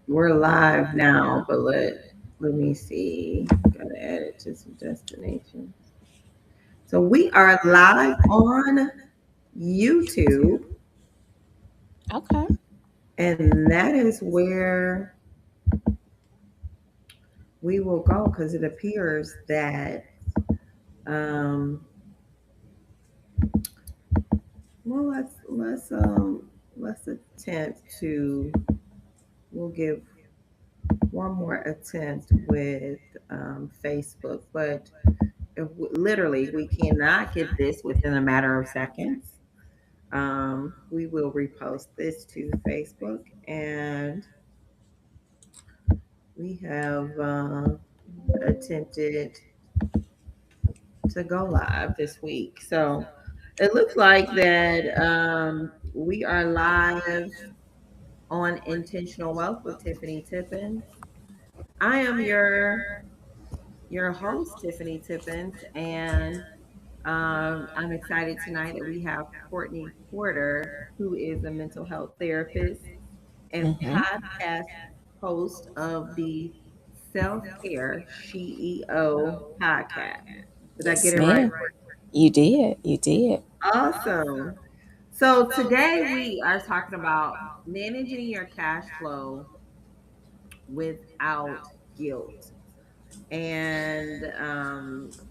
We're live now, but let me see. Gotta add it to some destination. So we are live on YouTube, Okay. and that is where we will go because it appears that um well let's attempt to we'll give one more attempt with Facebook, but literally we cannot get this within a matter of seconds. We will repost this to Facebook, and we have attempted to go live this week. So it looks like that we are live on Intentional Wealth with Tiffany Tippins. I am your host, Tiffany Tippins, and I'm excited tonight that we have Courtney Porter, who is a mental health therapist and Mm-hmm. podcast host of the Self Care CEO podcast. Did I get Yes, it right? ma'am. You did. You did. Awesome. So today we are talking about managing your cash flow without guilt. And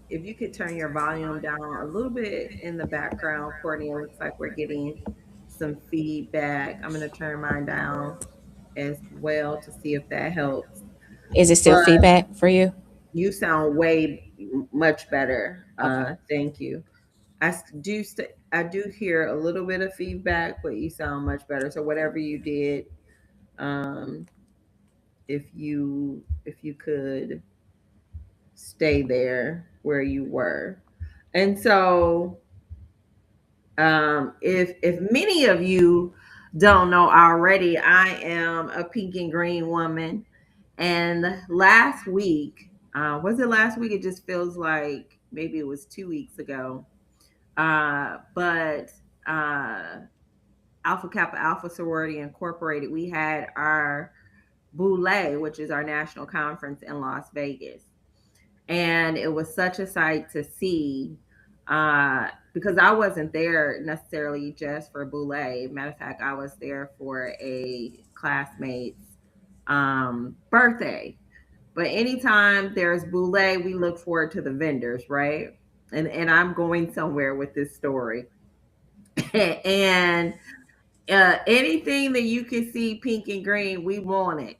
if you could turn your volume down a little bit in the background, Courtney, it looks like we're getting some feedback. I'm going to turn mine down as well to see if that helps. Is it still But feedback for you? you sound way much better. Okay. Thank you. I do hear a little bit of feedback, but you sound much better. So whatever you did, um, if you could stay there where you were. And so if many of you don't know already, I am a pink and green woman. And last week, was it last week? It just feels like maybe it was 2 weeks ago. But uh, Alpha Kappa Alpha Sorority Incorporated, we had our Boule, which is our national conference in Las Vegas. And it was such a sight to see because I wasn't there necessarily just for Boule. Matter of fact, I was there for a classmate's birthday. But anytime there's Boule, we look forward to the vendors, right? And I'm going somewhere with this story. And anything that you can see pink and green, we want it.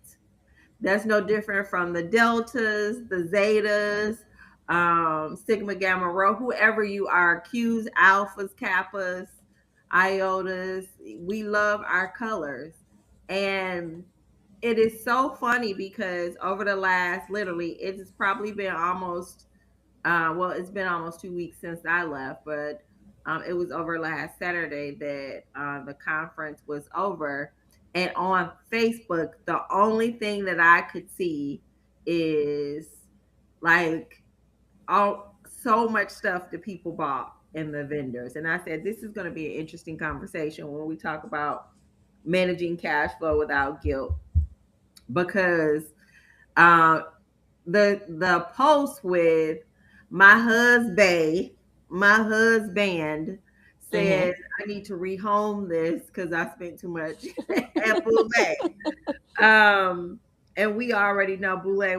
That's no different from the deltas, the zetas, sigma, gamma, rho, whoever you are, Q's, alphas, kappas, iotas. We love our colors. And it is so funny because over the last, literally, it's probably been almost, it's been almost 2 weeks since I left, but it was over last Saturday that the conference was over. And on Facebook, the only thing that I could see is like all so much stuff that people bought in the vendors. And I said, this is going to be an interesting conversation when we talk about managing cash flow without guilt because uh, the post with my husband, my husband Mm-hmm. said I need to rehome this because I spent too much at Boulay. Um, and we already know Boulay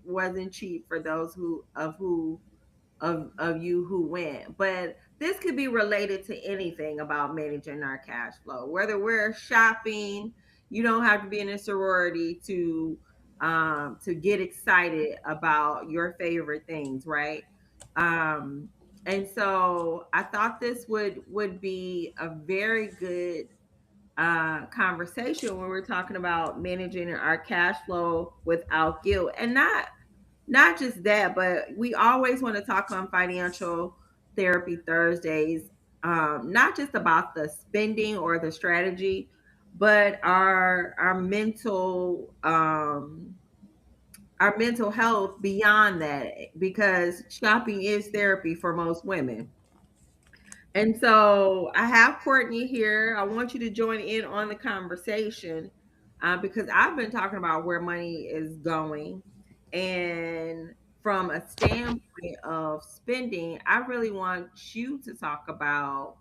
wasn't cheap for those of you who went. But this could be related to anything about managing our cash flow. Whether we're shopping, you don't have to be in a sorority to get excited about your favorite things, right? Um, and so I thought this would be a very good conversation when we're talking about managing our cash flow without guilt, and not just that, but we always want to talk on Financial Therapy Thursdays, not just about the spending or the strategy, but our mental health beyond that, because shopping is therapy for most women. And so I have Courtney here. I want you to join in on the conversation. because I've been talking about where money is going, and from a standpoint of spending, I really want you to talk about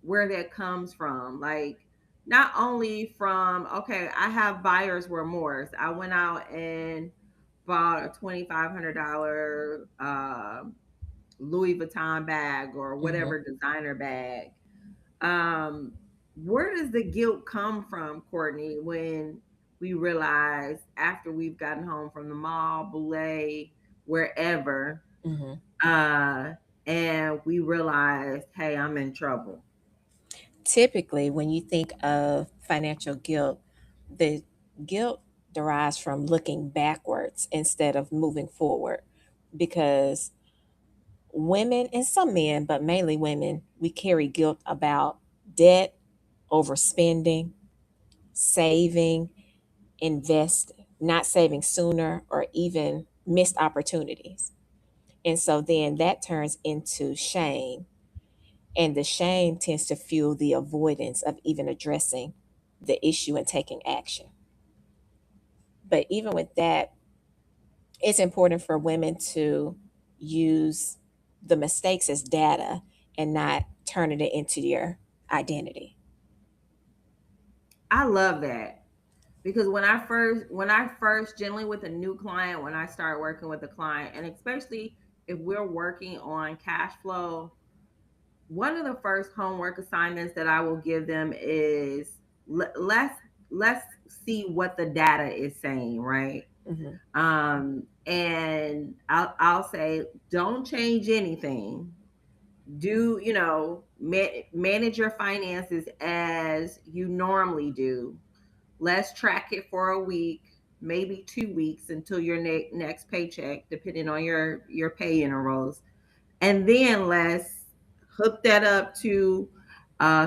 where that comes from. Like, not only from, okay, I have buyer's remorse. I went out and bought a $2,500 Louis Vuitton bag or Mm-hmm. whatever designer bag. um where does the guilt come from, Courtney, when we realize after we've gotten home from the mall, Boulay, wherever, Mm-hmm. uh and we realize, hey, I'm in trouble? Typically, when you think of financial guilt, the guilt derives from looking backwards instead of moving forward. Because women and some men, but mainly women, we carry guilt about debt, overspending, saving, invest, not saving sooner, or even missed opportunities. And so then that turns into shame. And the shame tends to fuel the avoidance of even addressing the issue and taking action. But even with that, it's important for women to use the mistakes as data and not turning it into your identity. I love that, because when I first generally with a new client, when I start working with a client, and especially if we're working on cash flow, one of the first homework assignments that I will give them is, let's see what the data is saying, right? Mm-hmm. And I'll say, don't change anything. Do, manage your finances as you normally do. Let's track it for a week, maybe 2 weeks, until your next paycheck, depending on your pay intervals, and then let's hook that up to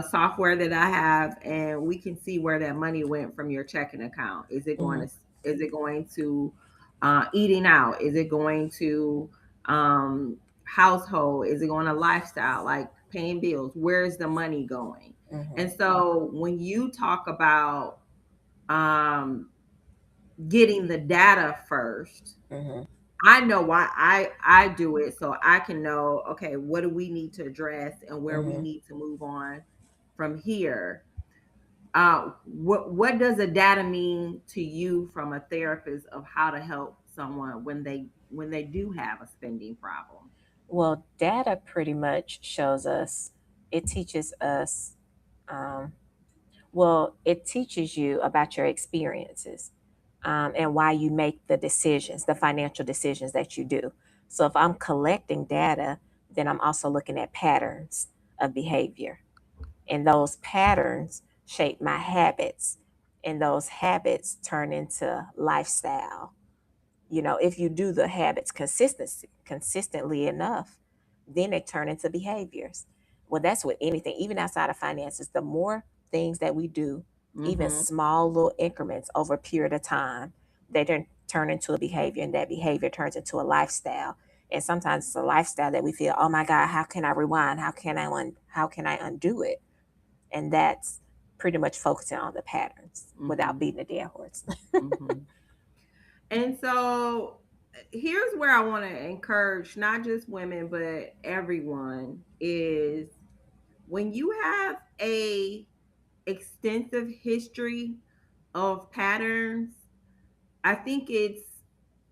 software that I have, and we can see where that money went from your checking account. Mm-hmm. Is it going to eating out? Is it going to household? Is it going to lifestyle, like paying bills? Where's the money going? Mm-hmm. And so when you talk about um, getting the data first, Mm-hmm. I know why I do it, so I can know, okay, what do we need to address and where we Mm-hmm. need to move on from here. What does a data mean to you from a therapist of how to help someone when they do have a spending problem? Well, data pretty much shows us, it teaches us, um, well, it teaches you about your experiences, and why you make the decisions, the financial decisions that you do. So if I'm collecting data, then I'm also looking at patterns of behavior. And those patterns shape my habits. And those habits turn into lifestyle. If you do the habits consistently enough, then they turn into behaviors. Well, that's with anything, even outside of finances. The more things that we do, even Mm-hmm. small little increments over a period of time, they then turn into a behavior, and that behavior turns into a lifestyle. And sometimes it's a lifestyle that we feel, oh my God, how can I rewind? How can I undo it? And that's pretty much focusing on the patterns without Mm-hmm. beating a dead horse. Mm-hmm. And so here's where I want to encourage not just women but everyone is, when you have a extensive history of patterns, I think it's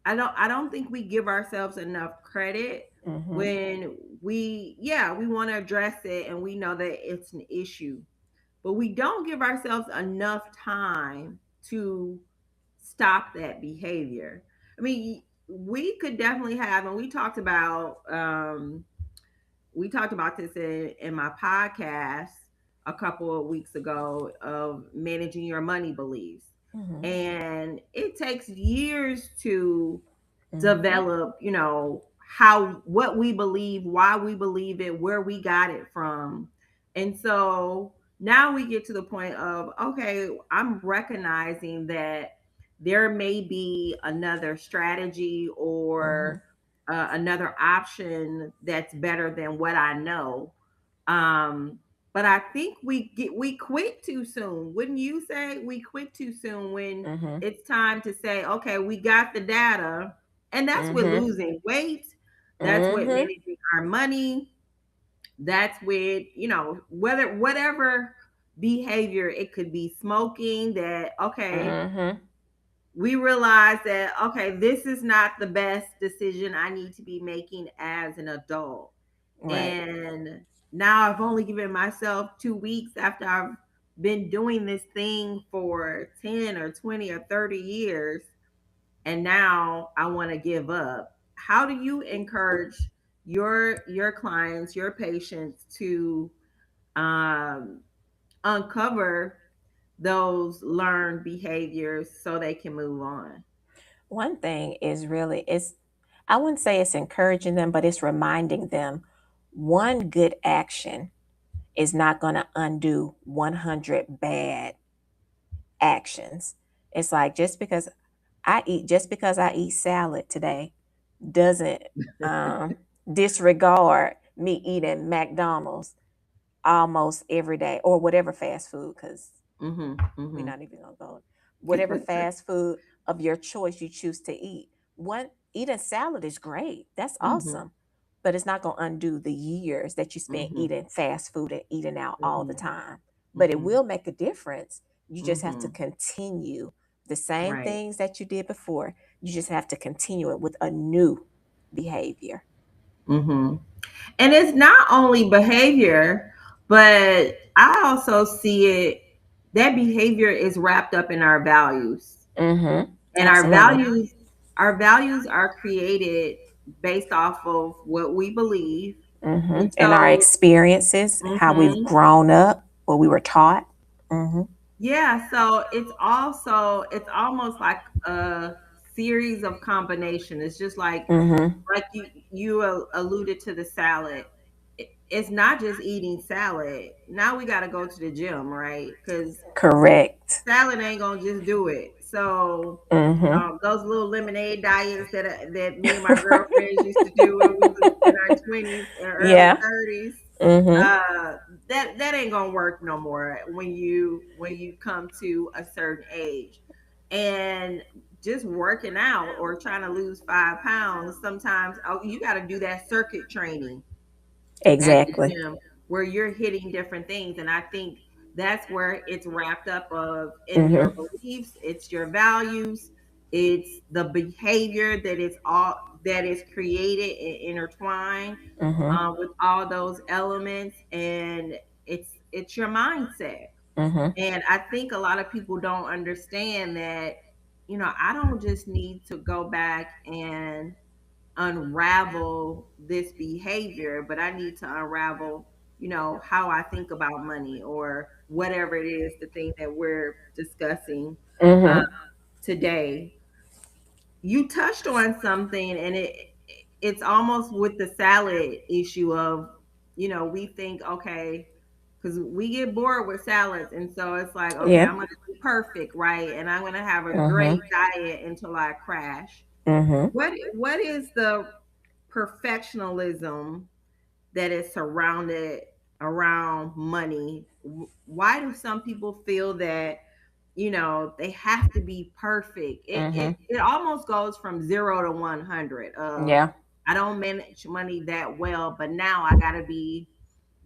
I don't think we give ourselves enough credit Mm-hmm. when we want to address it and we know that it's an issue, but we don't give ourselves enough time to stop that behavior. I mean, we could definitely have, and we talked about this in my podcast a couple of weeks ago, of managing your money beliefs. Mm-hmm. And it takes years to Mm-hmm. develop, how, what we believe, why we believe it, where we got it from. And so now we get to the point of, okay, I'm recognizing that there may be another strategy Mm-hmm. or another option that's better than what I know. Um, But I think we quit too soon. Wouldn't you say we quit too soon when Mm-hmm. it's time to say, okay, we got the data, and that's with Mm-hmm. losing weight, that's with Mm-hmm. managing our money, that's with, whatever behavior. It could be smoking, that okay, Mm-hmm. we realize that okay, this is not the best decision I need to be making as an adult. Right. And now I've only given myself 2 weeks after I've been doing this thing for 10 or 20 or 30 years. And now I want to give up. How do you encourage your clients, your patients to um, uncover those learned behaviors so they can move on? One thing is really it's I wouldn't say it's encouraging them, but it's reminding them one good action is not going to undo 100 bad actions. It's like just because I eat salad today doesn't um, disregard me eating McDonald's almost every day or whatever fast food, because Mm-hmm. we're Mm-hmm. not even gonna go whatever fast food of your choice you choose to eat. One Eating salad is great. That's Mm-hmm. awesome. But it's not gonna undo the years that you spent Mm-hmm. eating fast food and eating out all the Mm-hmm. time. But it Mm-hmm. will make a difference. You just have to Mm-hmm. continue the same Right. things that you did before. You just have to continue it with a new behavior. Mm-hmm. And it's not only behavior, but I also see it, that behavior is wrapped up in our values. Mm-hmm. And Absolutely. our values are created based off of what we believe. Mm-hmm. And And our so, experiences, how we've mhm, grown up, what we were taught. Mm-hmm. yeah, so it's almost like a series of combination. It's just Mm-hmm. like you alluded to the salad. It's not just eating salad. Now we got to go to the gym, right? Because Correct. salad ain't gonna just do it. So Mm-hmm. those little lemonade diets that me and my girlfriends used to do when we was in our 20s and early Yeah. 30s, Mm-hmm. uh, that ain't gonna work no more when you come to a certain age. And just working out or trying to lose 5 pounds, sometimes you got to do that circuit training at the Exactly. gym where you're hitting different things. And I think that's where it's wrapped up of in your Mm-hmm. beliefs, it's your values, it's the behavior that is created and intertwined Mm-hmm. with all those elements, and it's your mindset. Mm-hmm. And I think a lot of people don't understand that, I don't just need to go back and unravel this behavior, but I need to unravel, how I think about money or whatever it is, the thing that we're discussing uh, Mm-hmm. today. You touched on something, and it's almost with the salad issue of, we think, okay, because we get bored with salads, and so it's like, okay, Yeah. I'm going to be perfect, right? And I'm going to have a Mm-hmm. great diet until I crash. Mm-hmm. What is the perfectionism that is surrounded around money? Why do some people feel that, they have to be perfect? Mm-hmm. It almost goes from 0 to 100 of, Yeah. I don't manage money that well, but now I got to be,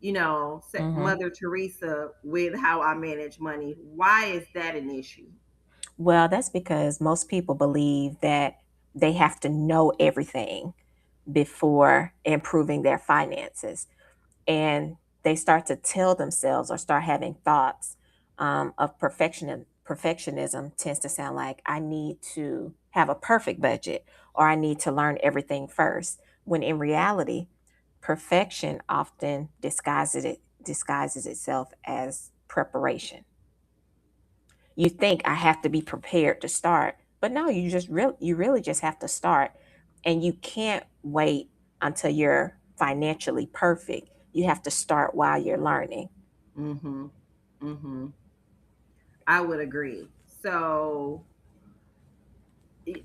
Mm-hmm. Mother Teresa with how I manage money. Why is that an issue? Well, that's because most people believe that they have to know everything before improving their finances. And they start to tell themselves or start having thoughts of perfection. Perfectionism tends to sound like I need to have a perfect budget or I need to learn everything first. When in reality, perfection often disguises itself as preparation. You think I have to be prepared to start, but no, you really just have to start, and you can't wait until you're financially perfect. You have to start while you're learning. Mm-hmm. Mm-hmm. I would agree. So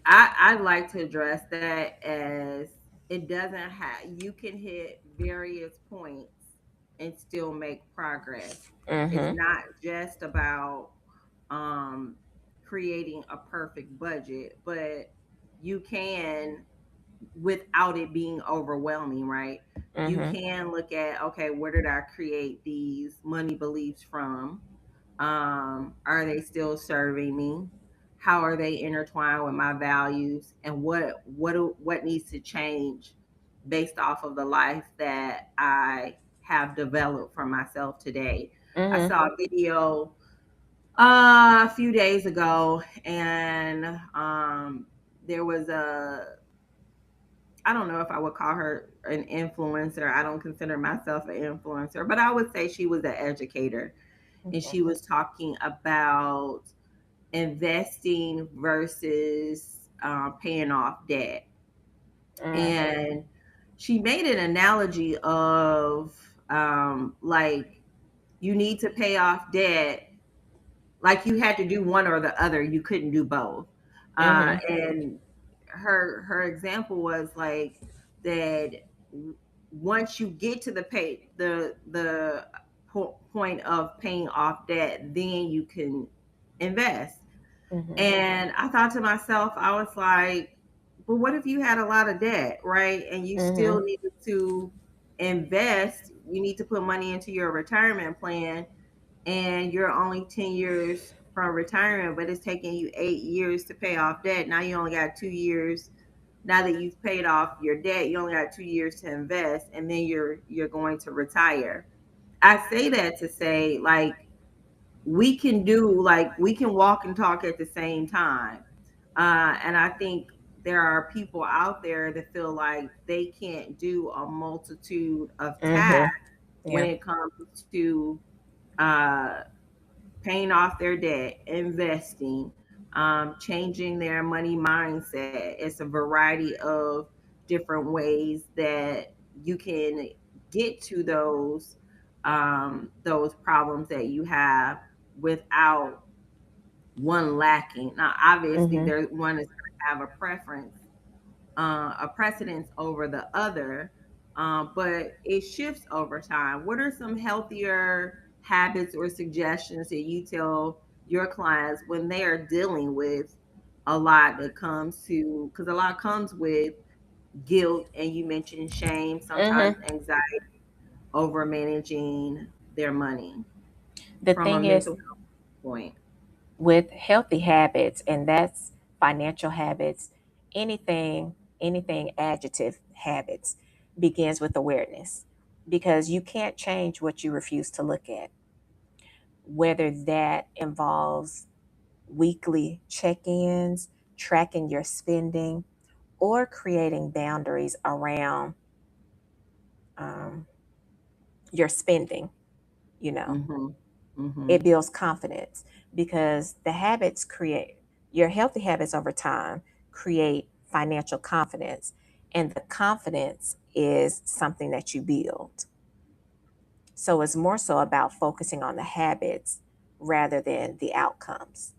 I'd like to address that as it doesn't have, you can hit various points and still make progress. It's Mm-hmm. not just about um, creating a perfect budget, but you can, without it being overwhelming, right? You Mm-hmm. can look at, okay, where did I create these money beliefs from? Are they still serving me? How are they intertwined with my values? And what needs to change based off of the life that I have developed for myself today? I Mm-hmm. saw a video a few days ago, and there was a, I don't know if I would call her an influencer. I don't consider myself an influencer, but I would say she was an educator. And Okay. she was talking about investing versus paying off debt. Mm. And she made an analogy of like, you need to pay off debt, like you had to do one or the other. You couldn't do both. Mm-hmm. And her example was like that, once you get to the point of paying off debt, then you can invest. Mm-hmm. And I thought to myself, I was like, but what if you had a lot of debt, right? And you still Mm-hmm. needed to invest, you need to put money into your retirement plan, and you're only 10 years from retirement, but it's taking you 8 years to pay off debt. Now you only got 2 years. Now that you've paid off your debt, you only got 2 years to invest, and then you're going to retire. I say that to say, like, we can walk and talk at the same time. And I think there are people out there that feel like they can't do a multitude of Mm-hmm. tasks when Yeah. it comes to uh, paying off their debt, investing, changing their money mindset. It's a variety of different ways that you can get to those problems that you have without one lacking. Now, obviously, Mm-hmm. there one is going to have a precedence over the other, but it shifts over time. What are some healthier habits or suggestions that you tell your clients when they are dealing with a lot that comes to, because a lot comes with guilt, and you mentioned shame, sometimes Mm-hmm. anxiety over managing their money The from a thing is, mental health point? with healthy habits, and that's financial habits, anything adjective habits begins with awareness, because you can't change what you refuse to look at, whether that involves weekly check-ins, tracking your spending, or creating boundaries around um, your spending. you know Mm-hmm. Mm-hmm. it builds confidence, because the habits create your healthy habits over time create financial confidence, and the confidence is something that you build. So it's more so about focusing on the habits rather than the outcomes,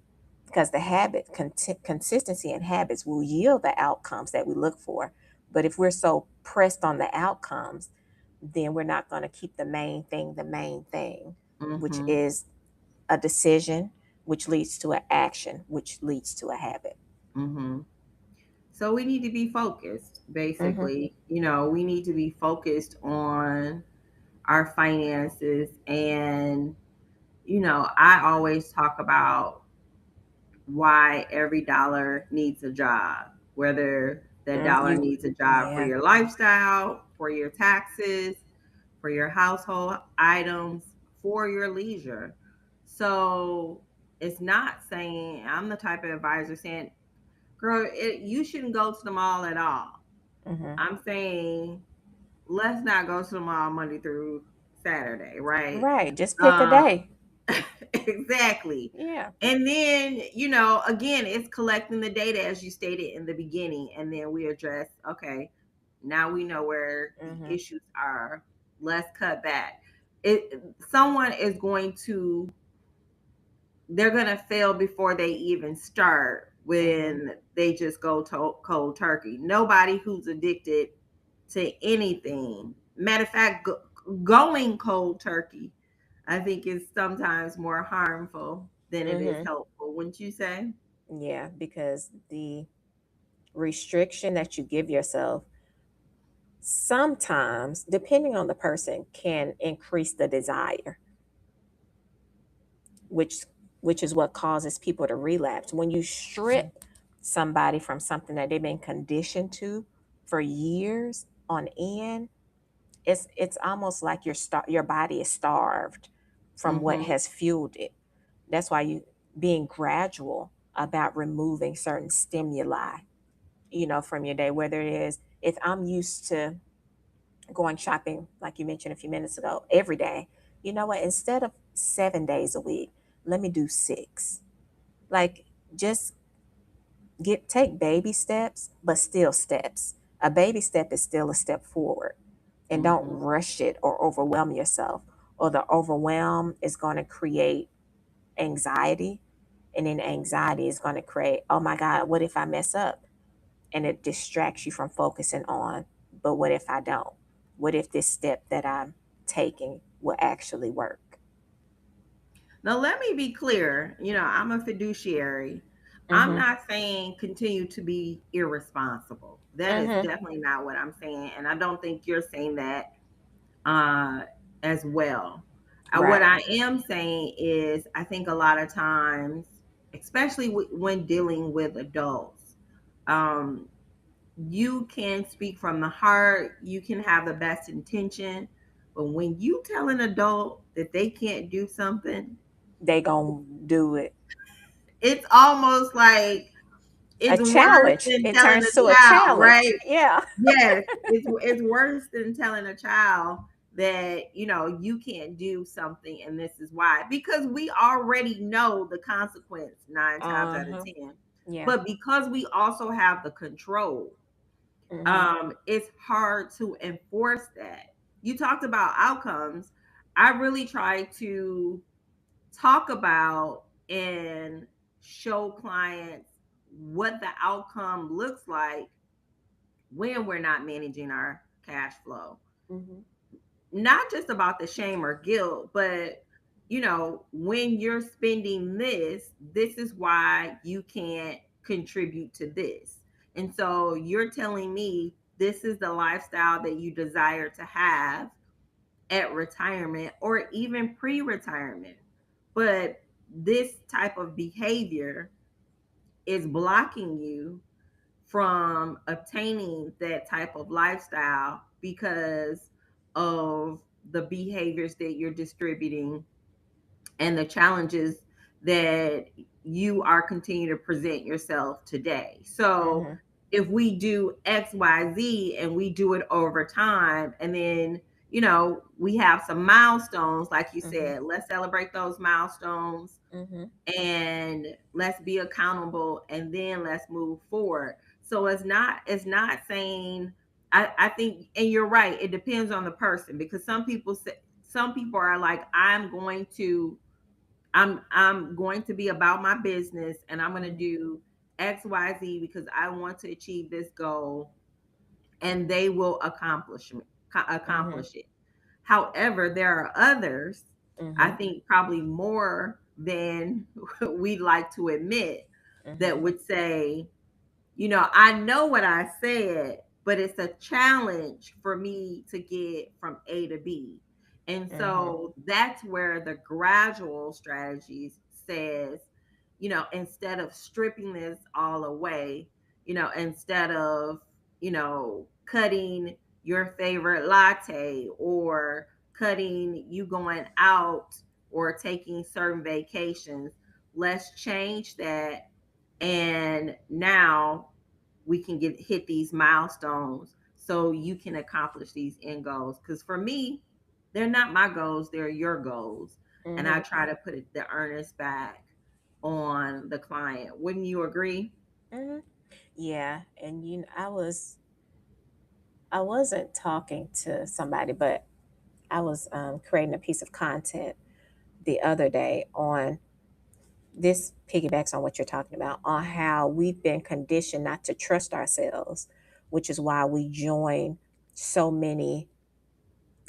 because the consistency and habits will yield the outcomes that we look for. But if we're so pressed on the outcomes, then we're not going to keep the main thing, which Mm-hmm. is a decision, which leads to an action, which leads to a habit. Mm-hmm. So we need to be focused, Mm-hmm. basically. We need to be focused on our finances. And, I always talk about why every dollar needs a job, whether that Mm, dollar you, needs a job for yeah. your lifestyle, for your taxes, for your household items, for your leisure. So it's not saying, I'm the type of advisor saying, girl, you shouldn't go to the mall at all. Mm-hmm. I'm saying, let's not go to the mall Monday through Saturday, right? Right. Just pick a Um, day. exactly. Yeah. And then, again, it's collecting the data as you stated in the beginning. And then we address, okay, now we know where the Mm-hmm. issues are. Let's cut back. Someone is going to, they're going to fail before they even start Mm-hmm. when they just go cold turkey. Nobody who's addicted to anything. Matter of fact, going cold turkey, I think, is sometimes more harmful than it is Mm-hmm. helpful. Wouldn't you say? Yeah, because the restriction that you give yourself sometimes, depending on the person, can increase the desire, which which is what causes people to relapse. When you strip somebody from something that they've been conditioned to for years on end, it's almost like your body is starved from what Mm-hmm. has fueled it. That's why you being gradual about removing certain stimuli, from your day, whether it is, if I'm used to going shopping, like you mentioned a few minutes ago, every day, you know what, instead of 7 days a week, let me do 6. Like, just take baby steps, but still steps. A baby step is still a step forward. And don't Mm-hmm. rush it or overwhelm yourself. Or the overwhelm is going to create anxiety. And then anxiety is going to create, oh my God, what if I mess up? And it distracts you from focusing on, but what if I don't? What if this step that I'm taking will actually work? Now, let me be clear. I'm a fiduciary. I'm Mm-hmm. not saying continue to be irresponsible. That is Mm-hmm. definitely not what I'm saying. And I don't think you're saying that uh, as well. What Right. I am saying is, I think a lot of times, especially when dealing with adults, um, you can speak from the heart, you can have the best intention, but when you tell an adult that they can't do something, They gonna do it. it's almost like A it's worse challenge. than It telling turns to a a child, challenge. right? Yeah. Yes, it's worse than telling a child that you can't do something and this is why, because we already know the consequence 9 times out of Uh-huh. 10. Yeah. But because we also have the control, Mm-hmm. it's hard to enforce that. You talked about outcomes. I really try to talk about and show clients what the outcome looks like when we're not managing our cash flow. Mm-hmm. Not just about the shame or guilt, but when you're spending this is why you can't contribute to this. And so you're telling me this is the lifestyle that you desire to have at retirement or even pre-retirement. But this type of behavior is blocking you from obtaining that type of lifestyle because of the behaviors that you're distributing and the challenges that you are continuing to present yourself today. So Mm-hmm. if we do XYZ and we do it over time, and then we have some milestones, like you Mm-hmm. said, let's celebrate those milestones Mm-hmm. and let's be accountable, and then let's move forward. So it's not saying, I think, and you're right, it depends on the person, because some people are like, I'm going to be about my business and I'm going to Mm-hmm. do XYZ because I want to achieve this goal, and they will Mm-hmm. accomplish it. However, there are others, I Mm-hmm. think probably more than we like to admit, Mm-hmm. that would say, I know what I said, but it's a challenge for me to get from A to B. And Mm-hmm. so that's where the gradual strategies says, instead of stripping this all away, instead of, cutting your favorite latte, or cutting you going out or taking certain vacations, let's change that. And now we can hit these milestones so you can accomplish these end goals, because for me, they're not my goals, they're your goals. And I Mm-hmm. try to put the earnest back on the client. Wouldn't you agree? Mm-hmm. Yeah. And I wasn't talking to somebody, but I was creating a piece of content the other day on this, piggybacks on what you're talking about, on how we've been conditioned not to trust ourselves, which is why we join so many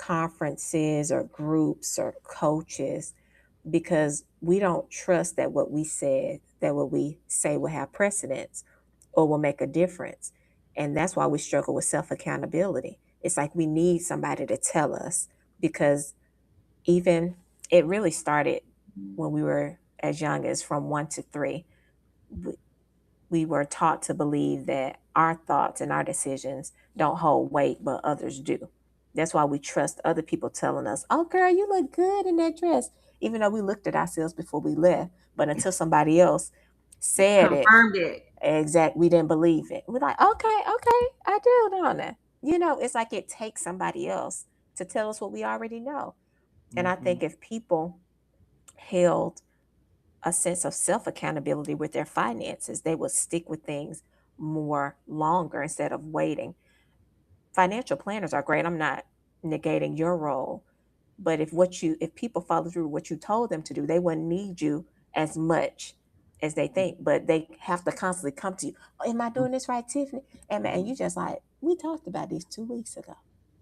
conferences or groups or coaches because we don't trust that what we say will have precedence or will make a difference. And that's why we struggle with self accountability. It's like we need somebody to tell us because even it really started when we were as young as from 1 to 3. We, we were taught to believe that our thoughts and our decisions don't hold weight, but others do. That's why we trust other people telling us, "Oh, girl, you look good in that dress," even though we looked at ourselves before we left. But until somebody else said it, Confirmed it. we didn't believe it. We're like, okay, okay, I do know that. It's like it takes somebody else to tell us what we already know. And I Mhm. think if people held a sense of self accountability with their finances, they would stick with things more longer instead of waiting. Financial planners are great. I'm not negating your role, but if people follow through what you told them to do, they wouldn't need you as much as they think. But they have to constantly come to you. Oh, am I doing this right, Tiffany? And you just like, we talked about this 2 weeks ago.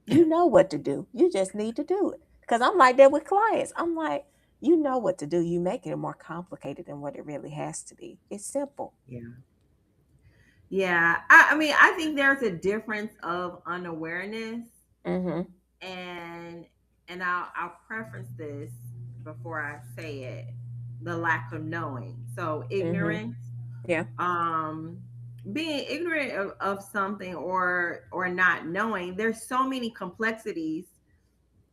You know what to do. You just need to do it. Because I'm like that with clients. I'm like, you know what to do. You making it more complicated than what it really has to be. It's simple. Yeah. Yeah. I mean, I think there's a difference of unawareness Mm-hmm. and I'll preference this before I say it. The lack of knowing. So Mm-hmm. ignorance, Yeah. um being ignorant of something or not knowing, there's so many complexities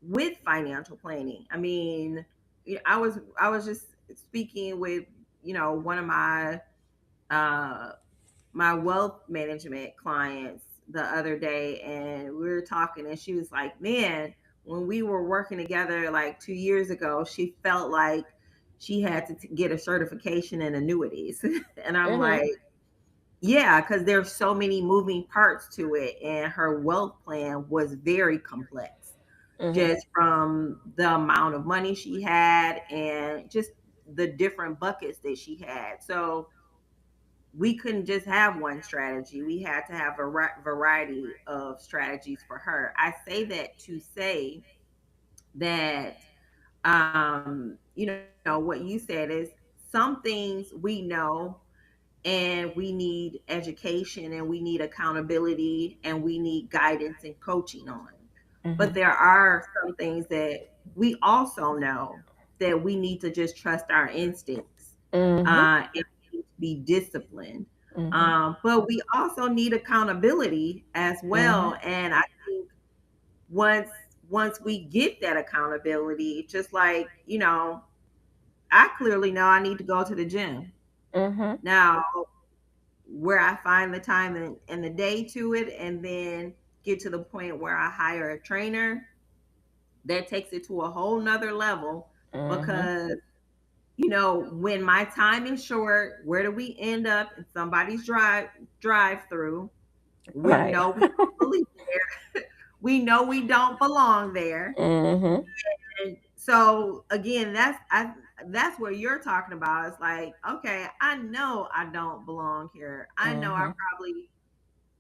with financial planning. I mean, I was just speaking with, one of uh my wealth management clients the other day, and we were talking, and she was like, man, when we were working together like 2 years ago, she felt like she had to get a certification in annuities. And I'm Mm-hmm. like, yeah, because there's so many moving parts to it, and her wealth plan was very complex, Mm-hmm. just from the amount of money she had and just the different buckets that she had. So we couldn't just have one strategy. We had to have a variety of strategies for her. I say that to say that, what you said is some things we know and we need education and we need accountability and we need guidance and coaching on. Mm-hmm. But there are some things that we also know that we need to just trust our instincts, Mm-hmm. and we need to be disciplined. Mm-hmm. But we also need accountability as Mm-hmm. well. And I think once once we get that accountability, just like, I clearly know I need to go to the gym. Mm-hmm. Now, where I find the time in the day to it, and then get to the point where I hire a trainer, that takes it to a whole nother level. Mm-hmm. Because, when my time is short, where do we end up? In somebody's drive through. We Right. know we don't believe there. We know we don't belong there. Mm-hmm. And so again, that's what you're talking about. It's like, okay, I know I don't belong here. I know I Mm-hmm. probably,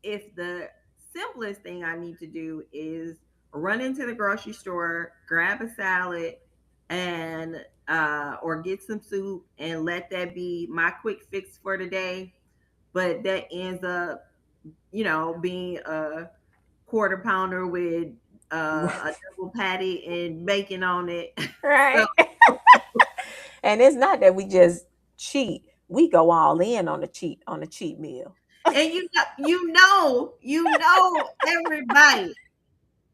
if the simplest thing I need to do is run into the grocery store, grab a salad, and or get some soup and let that be my quick fix for the day. But that ends up, being a quarter pounder with a double patty and bacon on it. So, Right. And it's not that we just cheat. We go all in on the cheat meal. and you know, everybody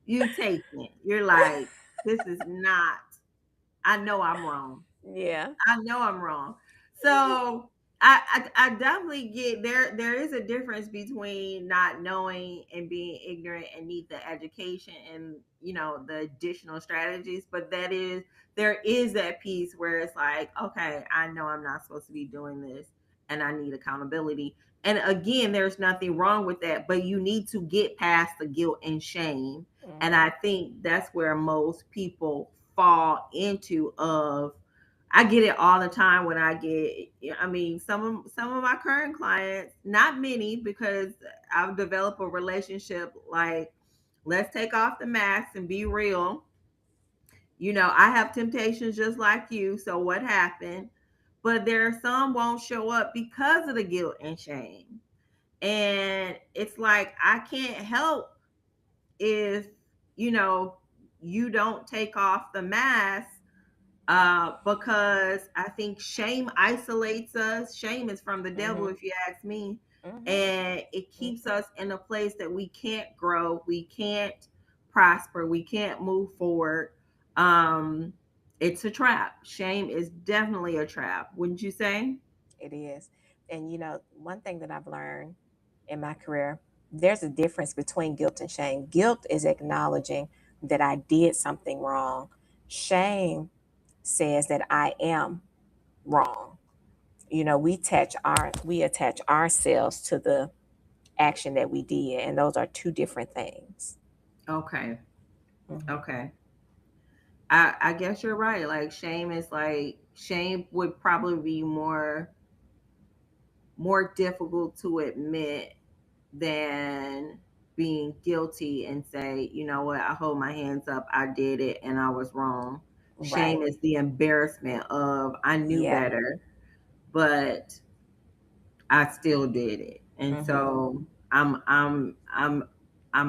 you taking it. You're like, this is not. I know I'm wrong. Yeah. I know I'm wrong. So I definitely get there. There is a difference between not knowing and being ignorant and need the education and, the additional strategies. But there is that piece where it's like, okay, I know I'm not supposed to be doing this and I need accountability. And again, there's nothing wrong with that, but you need to get past the guilt and shame. And Mm-hmm. I think that's where most people fall into of, I get it all the time when I get, I mean, some of my current clients, not many, because I've developed a relationship like Let's take off the mask and be real. I have temptations just like you. So what happened? But there are some won't show up because of the guilt and shame. And it's like I can't help if you know you don't take off the mask, because I think shame isolates us. Shame is from the devil, Mm-hmm. if you ask me. Mm-hmm. And it keeps Mm-hmm. us in a place that we can't grow, we can't prosper, we can't move forward. Um, it's a trap. Shame is definitely a trap, wouldn't you say? It is. And one thing that I've learned in my career, there's a difference between guilt and shame. Guilt is acknowledging that I did something wrong. Shame says that I am wrong. We attach ourselves to the action that we did, and those are two different things. Okay. Hmm. Okay. I guess you're right. Like shame would probably be more difficult to admit than being guilty and say, you know what, I hold my hands up, I did it and I was wrong. Shame Right. is the embarrassment of I knew Yeah. better, but I still did it. And Hmm. so I'm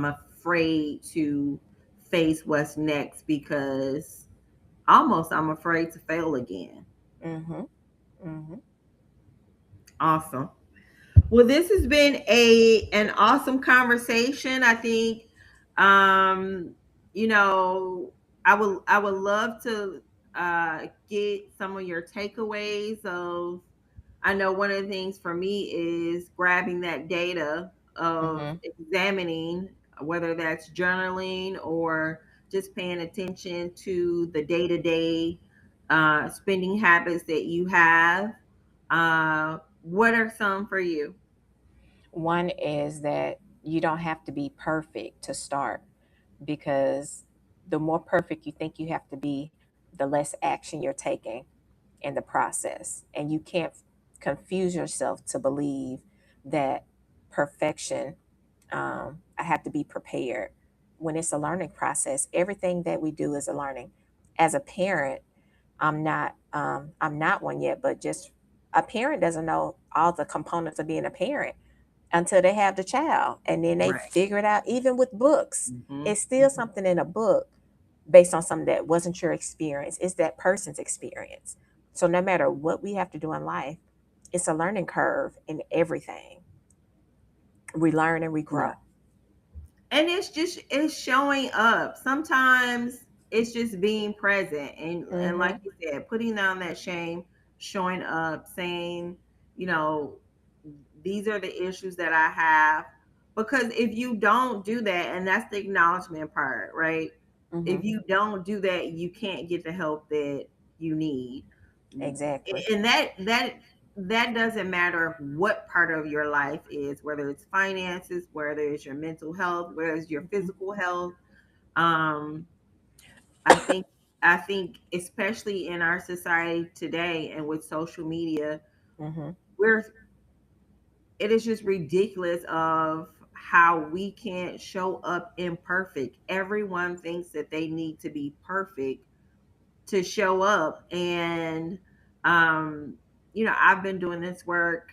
afraid to face what's next because almost I'm afraid to fail again. Hmm. Hmm. Awesome. Well, this has been an awesome conversation. I think, um, you know, I would love to get some of your takeaways of. I know one of the things for me is grabbing that data of Hmm. examining whether that's journaling or just paying attention to the day to day spending habits that you have. What are some for you? One is that you don't have to be perfect to start, because the more perfect you think you have to be, the less action you're taking in the process. And you can't confuse yourself to believe that perfection, I have to be prepared. When it's a learning process, everything that we do is a learning. As a parent, I'm not one yet, but just a parent doesn't know all the components of being a parent until they have the child, and then they Right. figure it out. Even with books, Hmm. it's still something in a book based on something that wasn't your experience. It's that person's experience. So no matter what we have to do in life, it's a learning curve in everything. We learn and we Right. grow. And it's showing up. Sometimes it's just being present and like Mm-hmm. you said, putting down that shame, showing up, saying, you know, these are the issues that I have. Because if you don't do that, and that's the acknowledgement part, right? Mm-hmm. If you don't do that, you can't get the help that you need. Exactly. And that doesn't matter what part of your life is, whether it's finances, whether it's your mental health, whether it's your Mm-hmm. physical health. Um, I think I think especially in our society today and with social media, Mm-hmm. we're it is just ridiculous of how we can't show up imperfect. Everyone thinks that they need to be perfect to show up. And um I've been doing this work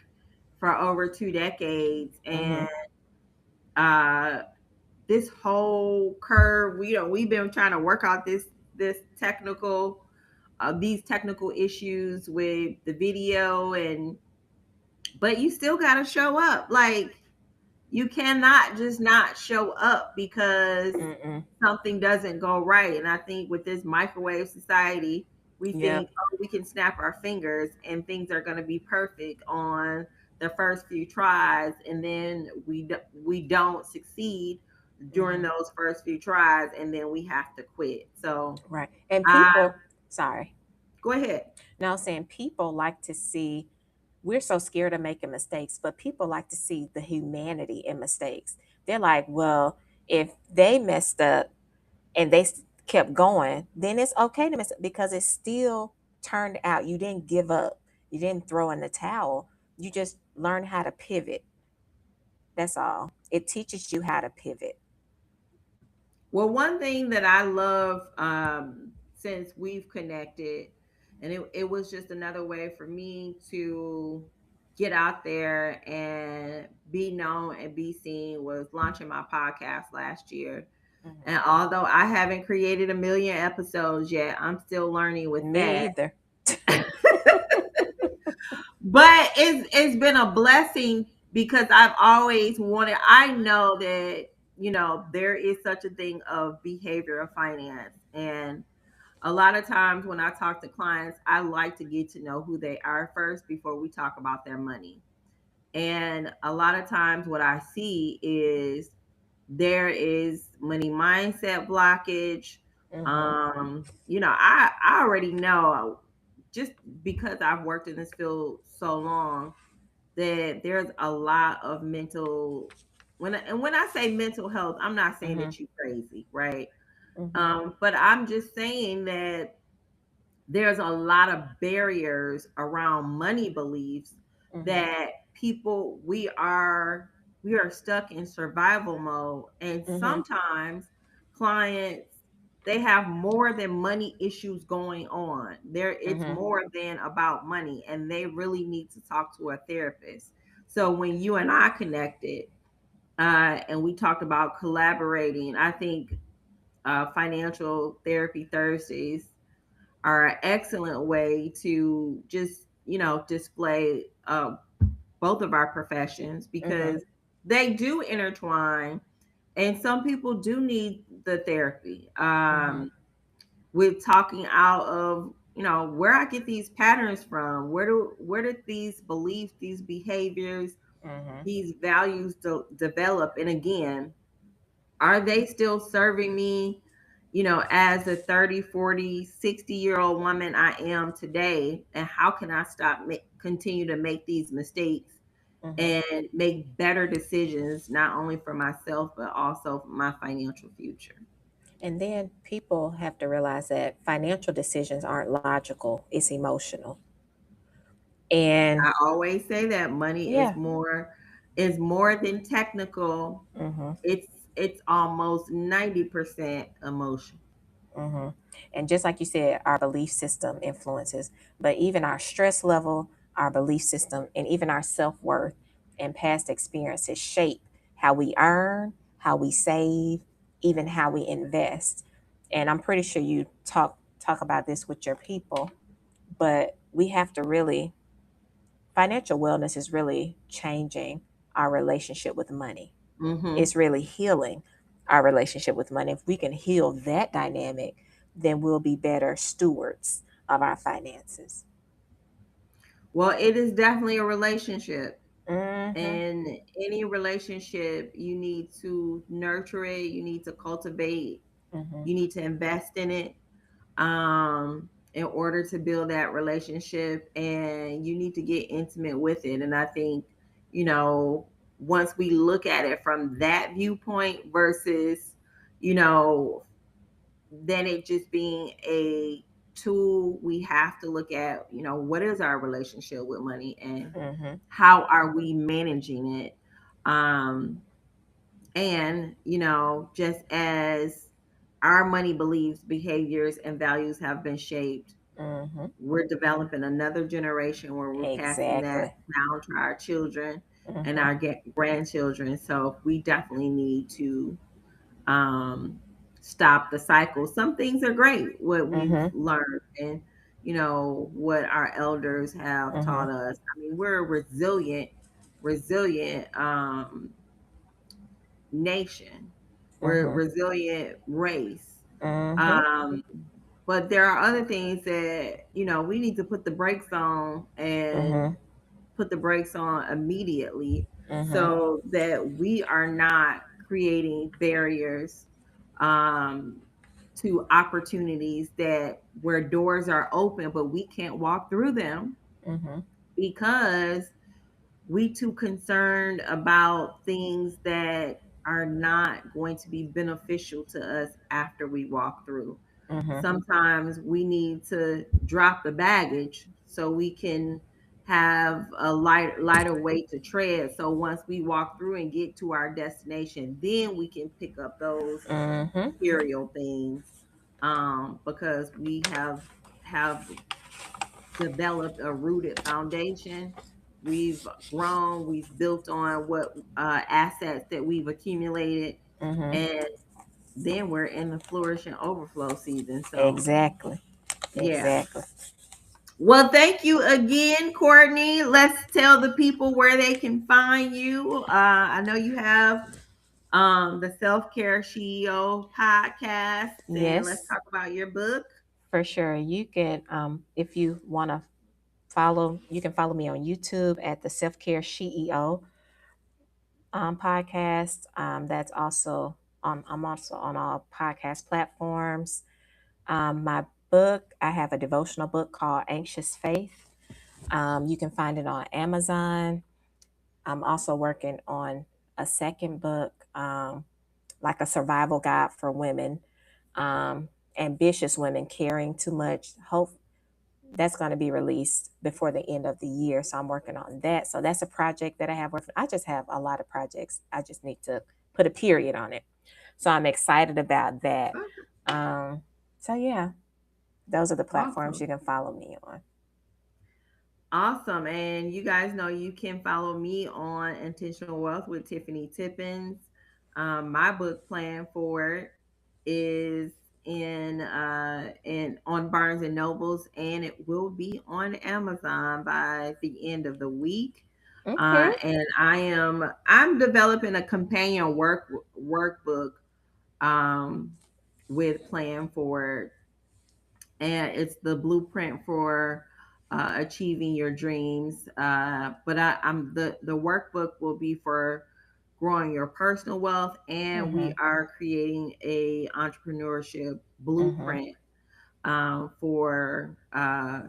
for over 2 decades, Mm-hmm. and uh this whole curve, we've been trying to work out this technical these technical issues with the video, and but you still got to show up. Like, you cannot just not show up because Mm-mm. something doesn't go right. And I think with this microwave society, we Yep. think, oh, we can snap our fingers and things are going to be perfect on the first few tries, and then we don't succeed during Mm-hmm. those first few tries, and then we have to quit. So, Right. And I sorry. go ahead. Now I'm saying people like to see, we're so scared of making mistakes, but people like to see the humanity in mistakes. They're like, well, if they messed up and they kept going, then it's okay to mess up because it still turned out. You didn't give up. You didn't throw in the towel. You just learn how to pivot. That's all. It teaches you how to pivot. Well, one thing that I love, since we've connected, and it was just another way for me to get out there and be known and be seen, was launching my podcast last year. Mhm. And although I haven't created a million episodes yet, I'm still learning with Me that. either. But it's been a blessing because I've always wanted. I know that there is such a thing of behavioral finance, and a lot of times when I talk to clients, I like to get to know who they are first before we talk about their money. And a lot of times, what I see is there is money mindset blockage. Mhm. I already know, just because I've worked in this field so long, that there's a lot of mental, when I say mental health, I'm not saying Mhm. that you're crazy, right? Mhm. But I'm just saying that there's a lot of barriers around money beliefs, Mhm. that people, we are stuck in survival mode, and Mhm. sometimes clients, they have more than money issues going on. It's Mhm. more than about money, and they really need to talk to a therapist. So when you and I connected, and we talked about collaborating, I think financial therapy Thursdays are an excellent way to just display both of our professions, Mhm. because they do intertwine, and some people do need the therapy, Mhm. with talking out of where I get these patterns from, where did these beliefs, these behaviors, Mhm. these values develop, and again, are they still serving me, as a 30, 40, 60-year-old woman I am today? And how can I continue to make these mistakes Mhm. and make better decisions, not only for myself, but also for my financial future? And then people have to realize that financial decisions aren't logical, it's emotional. And I always say that money yeah. is more than technical. Mhm. It's almost 90% emotion. hmm And just like you said, our belief system influences, but even our stress level, our belief system, and even our self worth and past experiences shape how we earn, how we save, even how we invest. And I'm pretty sure you talk about this with your people, but we have to really, financial wellness is really changing our relationship with money. Hmm. It's really healing our relationship with money. If we can heal that dynamic, then we'll be better stewards of our finances. Well, it is definitely a relationship. Mm-hmm. And any relationship, you need to nurture it, you need to cultivate, Mm-hmm. you need to invest in it, in order to build that relationship, and you need to get intimate with it. And I think, you know, once we look at it from that viewpoint versus, you know, then it just being a tool, we have to look at, what is our relationship with money, and Mm-hmm. how are we managing it. um and just as our money beliefs, behaviors, and values have been shaped, Mm-hmm. we're developing another generation where we're passing that Exactly. down to our children and Mm-hmm. our grandchildren. So we definitely need to um, stop the cycle. Some things are great, what we've Mm-hmm. learned, and what our elders have Mm-hmm. taught us. I mean, we're a resilient nation. We're a Mm-hmm. resilient race. Mm-hmm. Um, but there are other things that we need to put the brakes on, and Mm-hmm. put the brakes on immediately, Mm-hmm. so that we are not creating barriers, um, to opportunities, that where doors are open but we can't walk through them, Mm-hmm. because we too concerned about things that are not going to be beneficial to us after we walk through. Mm-hmm. Sometimes we need to drop the baggage so we can have a lighter weight to tread. So once we walk through and get to our destination, then we can pick up those Mm-hmm. material things, because we have developed a rooted foundation. We've grown, we've built on what assets that we've accumulated, Mm-hmm. and then we're in the flourish and overflow season. So Exactly. yeah. Exactly. Well, thank you again, Courtney. Let's tell the people where they can find you. I know you have the Self Care CEO podcast, and let's Yes, talk about your book. for sure. You can, if you want to follow, you can follow me on YouTube at the Self Care CEO podcast. That's also on. I'm also on all podcast platforms. My book, I have a devotional book called Anxious Faith. You can find it on Amazon. I'm also working on a second book, like a survival guide for women, ambitious women carrying too much. Hope that's going to be released before the end of the year. So I'm working on that. So that's a project that I have working. I just have a lot of projects. I just need to put a period on it. So I'm excited about that. Um, so yeah, those are the platforms Awesome. you can follow me on. Awesome. And you guys know you can follow me on Intentional Wealth with Tiffany Tippins. My book plan for it is in on Barnes and Nobles, and it will be on Amazon by the end of the week. Okay. And I'm developing a companion workbook um, with Plan For, and it's the blueprint for achieving your dreams. But I'm the workbook will be for growing your personal wealth, and Mm-hmm. we are creating a entrepreneurship Mm-hmm. blueprint for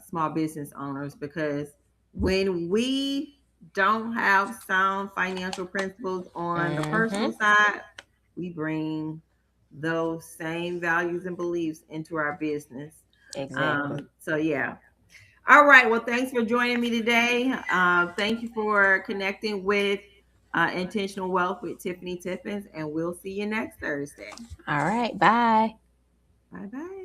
small business owners, because when we don't have sound financial principles on the personal Mm-hmm. side, we bring those same values and beliefs into our business. Exactly. So yeah. All right. Well, thanks for joining me today. Thank you for connecting with Intentional Wealth with Tiffany Tippins, and we'll see you next Thursday. All right. Bye. Bye bye.